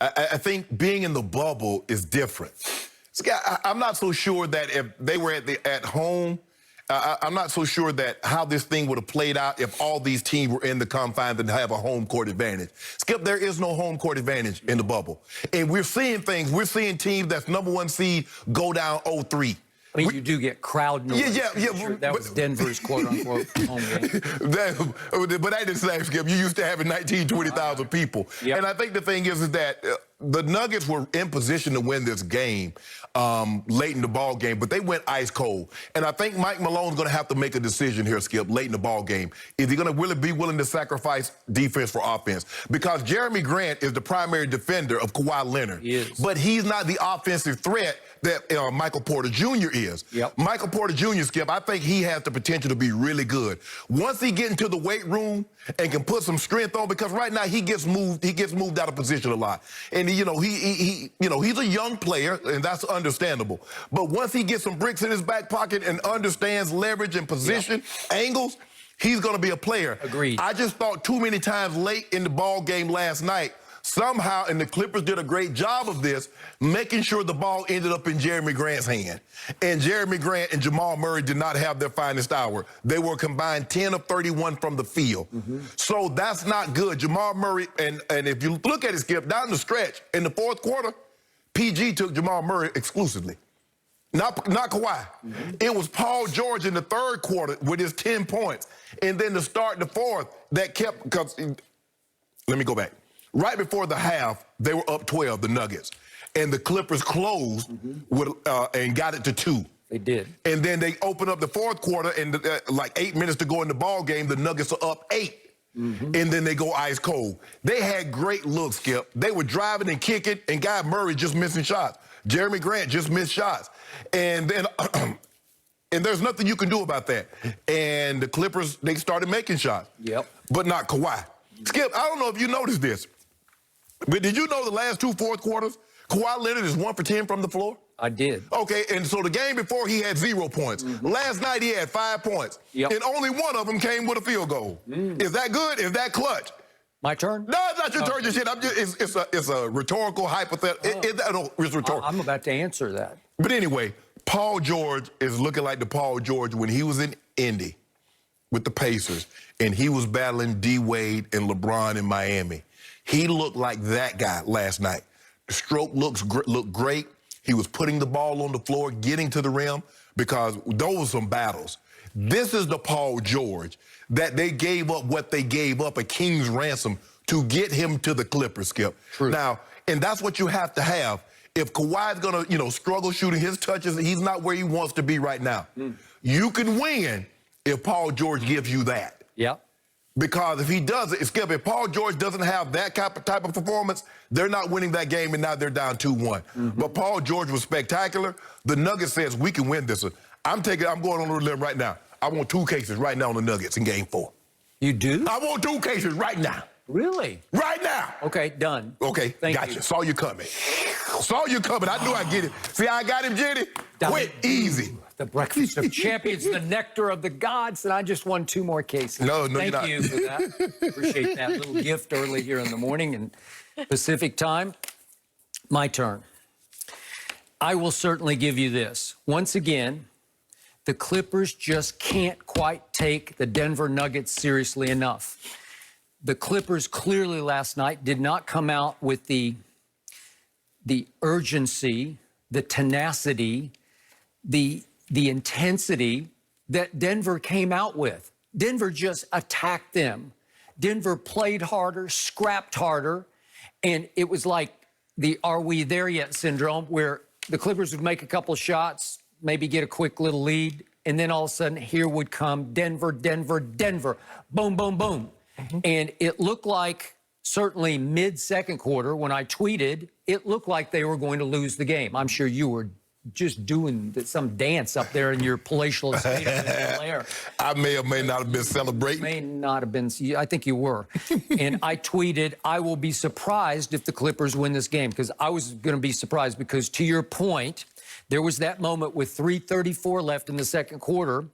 I think being in the bubble is different. I'm not so sure that if they were at home, I'm not so sure that how this thing would have played out if all these teams were in the confines and have a home court advantage. Skip, there is no home court advantage in the bubble. And we're seeing things. We're seeing teams that's #1 seed go down 0-3. I mean, you do get crowd noise. Yeah. Sure that was Denver's quote-unquote home game. But that didn't say, Skip. You used to having 19, 20,000 people. Yep. And I think the thing is that the Nuggets were in position to win this game late in the ball game, but they went ice cold. And I think Mike Malone's going to have to make a decision here, Skip, late in the ball game. Is he going to really be willing to sacrifice defense for offense? Because Jeremy Grant is the primary defender of Kawhi Leonard. He is. But he's not the offensive threat that Michael Porter Jr. is. Yep. Michael Porter Jr., Skip, I think he has the potential to be really good. Once he gets into the weight room and can put some strength on, because right now he gets moved out of position a lot. And he's a young player, and that's understandable. But once he gets some bricks in his back pocket and understands leverage and position, angles, he's going to be a player. Agreed. I just thought too many times late in the ball game last night, somehow, and the Clippers did a great job of this, making sure the ball ended up in Jeremy Grant's hand. And Jeremy Grant and Jamal Murray did not have their finest hour. They were combined 10 of 31 from the field. So that's not good. Jamal Murray, and if you look at it, Skip, down the stretch, in the fourth quarter, PG took Jamal Murray exclusively. Not Kawhi. It was Paul George in the third quarter with his 10 points. And then to start the fourth, that kept, because, let me go back. Right before the half, they were up 12, the Nuggets. And the Clippers closed and got it to 2. They did. And then they opened up the fourth quarter, and like 8 minutes to go in the ball game, the Nuggets are up 8. And then they go ice cold. They had great looks, Skip. They were driving and kicking, and Guy Murray just missing shots. Jeremy Grant just missed shots. And then and there's nothing you can do about that. And the Clippers, they started making shots. Yep. But not Kawhi. Skip, I don't know if you noticed this, but did you know the last 2 fourth quarters, Kawhi Leonard is 1 for 10 from the floor? I did. Okay, and so the game before he had 0 points. Last night he had 5 points. Yep. And only one of them came with a field goal. Is that good? Is that clutch? My turn? No, it's not your turn, just shit. It's a rhetorical hypothetical. It's rhetorical. I'm about to answer that. But anyway, Paul George is looking like the Paul George when he was in Indy with the Pacers, and he was battling D-Wade and LeBron in Miami. He looked like that guy last night. The stroke looked great. He was putting the ball on the floor, getting to the rim, because those were some battles. This is the Paul George that they gave up what they gave up, a king's ransom, to get him to the Clippers, Skip. True. Now, and that's what you have to have. If Kawhi's going to, struggle shooting his touches, he's not where he wants to be right now. You can win if Paul George gives you that. Yeah. Because if he doesn't, Skip, if Paul George doesn't have that type of performance, they're not winning that game, and now they're down 2-1. But Paul George was spectacular. The Nuggets says we can win this one. I'm going on the limb right now. I want 2 cases right now on the Nuggets in Game 4. You do? I want 2 cases right now. Really? Right now. Okay, done. Okay, Thank gotcha. you. Saw you coming. Saw you coming. I knew I'd get it. See how I got him, Jenny? Quick, easy. The breakfast of champions, the nectar of the gods, and I just won 2 more cases. No, Thank you're not. you for that. Appreciate that little gift early here in the morning in Pacific time. My turn. I will certainly give you this. Once again, the Clippers just can't quite take the Denver Nuggets seriously enough. The Clippers clearly last night did not come out with the urgency, the tenacity, the intensity that Denver came out with. Denver just attacked them. Denver played harder, scrapped harder, and it was like the "are we there yet" syndrome, where the Clippers would make a couple shots, maybe get a quick little lead, and then all of a sudden here would come Denver, Denver, Denver, boom, boom, boom. And it looked like, certainly mid-second quarter, when I tweeted, it looked like they were going to lose the game. I'm sure you were just doing some dance up there in your palatial estate in Bel-Air. I may or may not have been celebrating. May not have been. I think you were. And I tweeted, I will be surprised if the Clippers win this game, because I was going to be surprised, because to your point, there was that moment with 3:34 left in the second quarter.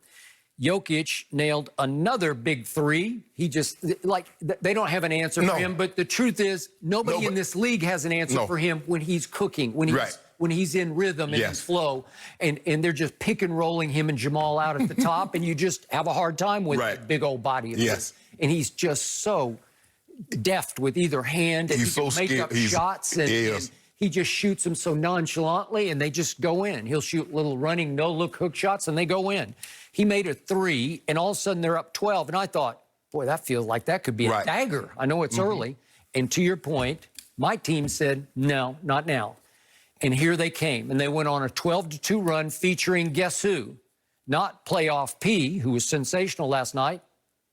Jokic nailed another big three. He just, like, they don't have an answer for him. But the truth is, nobody in this league has an answer for him when he's cooking, when he's in rhythm and in flow. And they're just pick and rolling him and Jamal out at the top. And you just have a hard time with that big old body of his. And he's just so deft with either hand. And he's he can so make skilled. up shots. And he just shoots them so nonchalantly, and they just go in. He'll shoot little running, no-look hook shots, and they go in. He made a three, and all of a sudden they're up 12. And I thought, boy, that feels like that could be a dagger. I know it's early. And to your point, my team said, no, not now. And here they came, and they went on a 12-2 run featuring guess who? Not playoff P, who was sensational last night.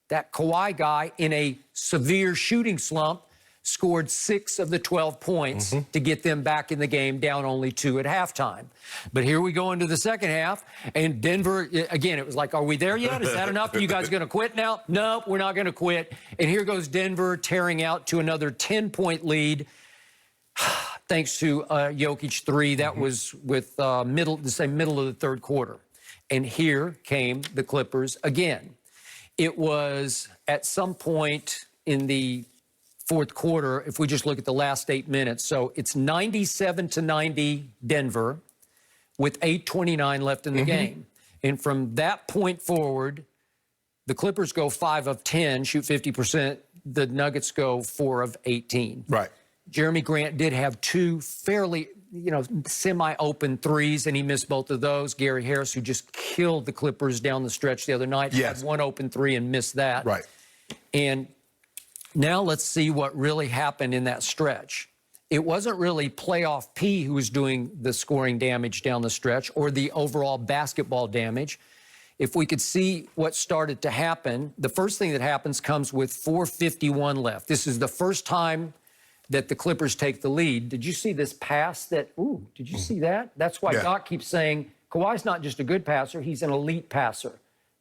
That Kawhi guy in a severe shooting slump scored 6 of the 12 points to get them back in the game, down only 2 at halftime. But here we go into the second half, and Denver, again, it was like, are we there yet? Is that enough? Are you guys going to quit now? No, we're not going to quit. And here goes Denver tearing out to another 10-point lead, thanks to Jokic 3. That was with middle of the third quarter. And here came the Clippers again. It was at some point in the fourth quarter, if we just look at the last 8 minutes. So it's 97-90 Denver with 8:29 left in the game. And from that point forward, the Clippers go 5 of 10, shoot 50%. The Nuggets go 4 of 18. Right. Jeremy Grant did have 2 fairly, semi-open threes, and he missed both of those. Gary Harris, who just killed the Clippers down the stretch the other night, had 1 open 3 and missed that. Right. And now let's see what really happened in that stretch. It wasn't really playoff P who was doing the scoring damage down the stretch or the overall basketball damage. If we could see what started to happen, the first thing that happens comes with 4:51 left. This is the first time that the Clippers take the lead. Did you see this pass that, did you see that? That's why Doc keeps saying Kawhi's not just a good passer, he's an elite passer.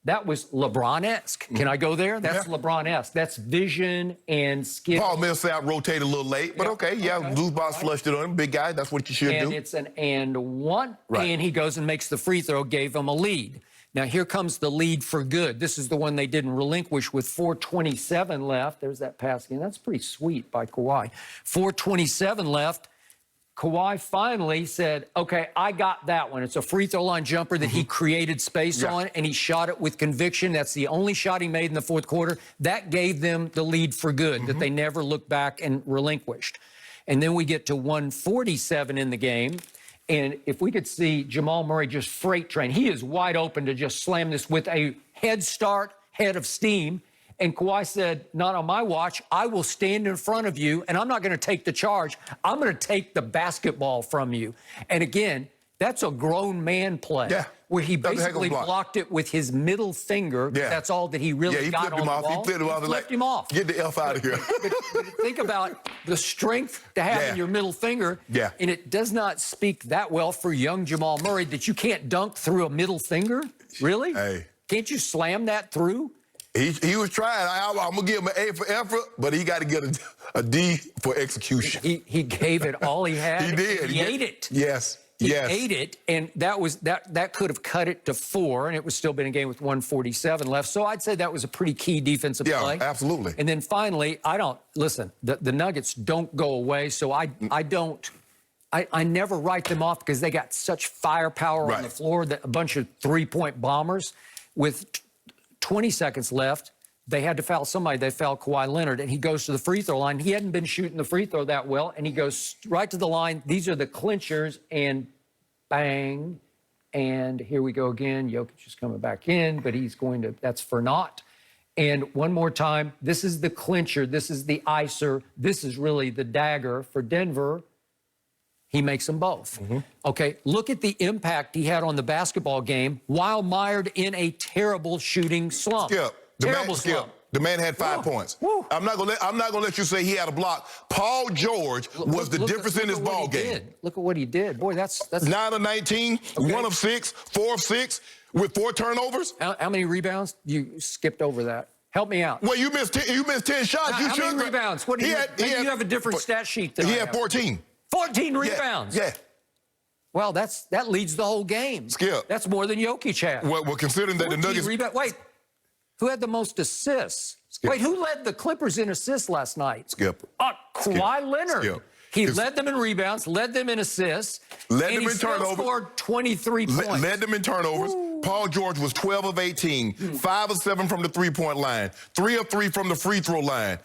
That was LeBron-esque. Can I go there? That's LeBron-esque. That's vision and skill. Paul Millsap rotated a little late, but Loose box flushed it on him. Big guy, that's what you should do. And it's an and one, and he goes and makes the free throw, gave him a lead. Now, here comes the lead for good. This is the one they didn't relinquish with 4:27 left. There's that pass again. That's pretty sweet by Kawhi. 4:27 left. Kawhi finally said, okay, I got that one. It's a free throw line jumper that he created space on, and he shot it with conviction. That's the only shot he made in the fourth quarter. That gave them the lead for good, that they never looked back and relinquished. And then we get to 1:47 in the game. And if we could see Jamal Murray just freight train, he is wide open to just slam this with a head of steam. And Kawhi said, not on my watch. I will stand in front of you, and I'm not going to take the charge. I'm going to take the basketball from you. And again, that's a grown man play where he basically blocked it with his middle finger. That's all that he really got on the ball. He flipped him off. Get the F out of here. but think about the strength to have in your middle finger. And it does not speak that well for young Jamal Murray that you can't dunk through a middle finger. Really? Hey. Can't you slam that through? He was trying. I'm going to give him an A for effort, but he got to get a D for execution. He gave it all he had. He did. He ate it. Yes. He ate it, and that could have cut it to 4, and it would still been a game with 1:47 left. So I'd say that was a pretty key defensive play. Yeah, absolutely. And then finally, the Nuggets don't go away, so I never write them off because they got such firepower on the floor, that a bunch of three-point bombers. With 20 seconds left, they had to foul somebody. They fouled Kawhi Leonard, and he goes to the free throw line. He hadn't been shooting the free throw that well, and he goes right to the line. These are the clinchers, and bang, and here we go again. Jokic is coming back in, but he's going to, that's for naught. And one more time, this is the clincher. This is the icer. This is really the dagger for Denver. He makes them both. Okay, look at the impact he had on the basketball game while mired in a terrible shooting slump. Terrible slump. The man had 5 points. I'm not gonna let you say he had a block. Paul George was the difference in this ball game. Look at what he did. Boy, that's 9 of 19, 1 of 6, 4 of 6 with 4 turnovers. How many rebounds? You skipped over that. Help me out. Well, you missed 10 shots. How many rebounds? What do you have a different stat sheet than He had 14. 14 rebounds. Yeah. Well, that leads the whole game. Skip. That's more than Jokic had. Well, considering that the 14 Nuggets... rebound. Wait, who had the most assists? Skip. Wait, who led the Clippers in assists last night? Skip. Kawhi Leonard. Skip. He led them in rebounds, led them in assists, led and them he in still turnovers. scored 23 points. Led them in turnovers. Ooh. Paul George was 12 of 18, 5 of 7 from the three-point line, 3 of 3 from the free throw line.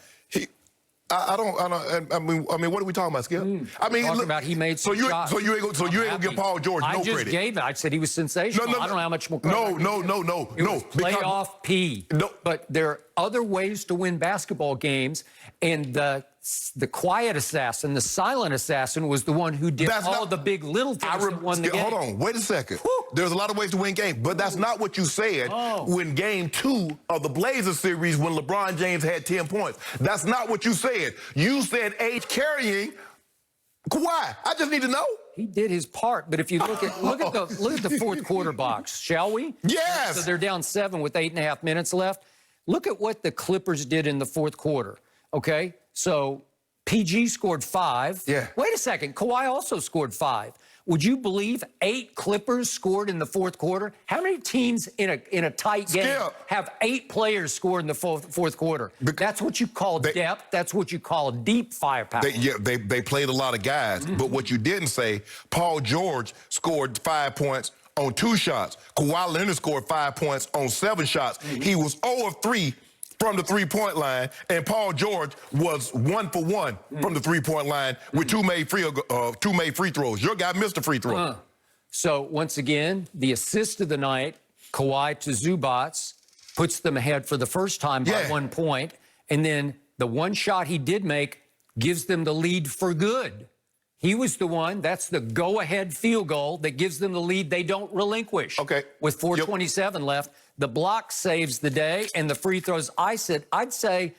I mean, what are we talking about, Skip? I mean, talking about he made some shots. So you ain't gonna give Paul George no credit. I just gave it. I said he was sensational. No, I don't know how much more credit. No. It was playoff P. No. But there are other ways to win basketball games, and the quiet assassin, the silent assassin, was the one who did all the big little things that won the game. Hold on, wait a second. Whew. There's a lot of ways to win games, but that's not what you said when Game 2 of the Blazers series when LeBron James had 10 points. That's not what you said. You said H carrying Kawhi. I just need to know. He did his part, but if you look at the fourth quarter box, shall we? Yes. So they're down 7 with 8.5 minutes left. Look at what the Clippers did in the fourth quarter. Okay, so PG scored 5. Yeah. Wait a second, Kawhi also scored 5. Would you believe 8 Clippers scored in the fourth quarter? How many teams in a tight game have 8 players scored in the fourth quarter? That's what you call depth. That's what you call deep firepower. They played a lot of guys, but what you didn't say, Paul George scored 5 points on 2 shots. Kawhi Leonard scored 5 points on 7 shots. He was 0 of 3 from the three-point line, and Paul George was 1 for 1 from the three-point line with 2 made free throws. Your guy missed a free throw. So once again, the assist of the night, Kawhi to Zubac, puts them ahead for the first time by 1 point, and then the one shot he did make gives them the lead for good. He was the one, that's the go-ahead field goal that gives them the lead they don't relinquish. Okay. With 4:27 left, the block saves the day, and the free throws, I'd say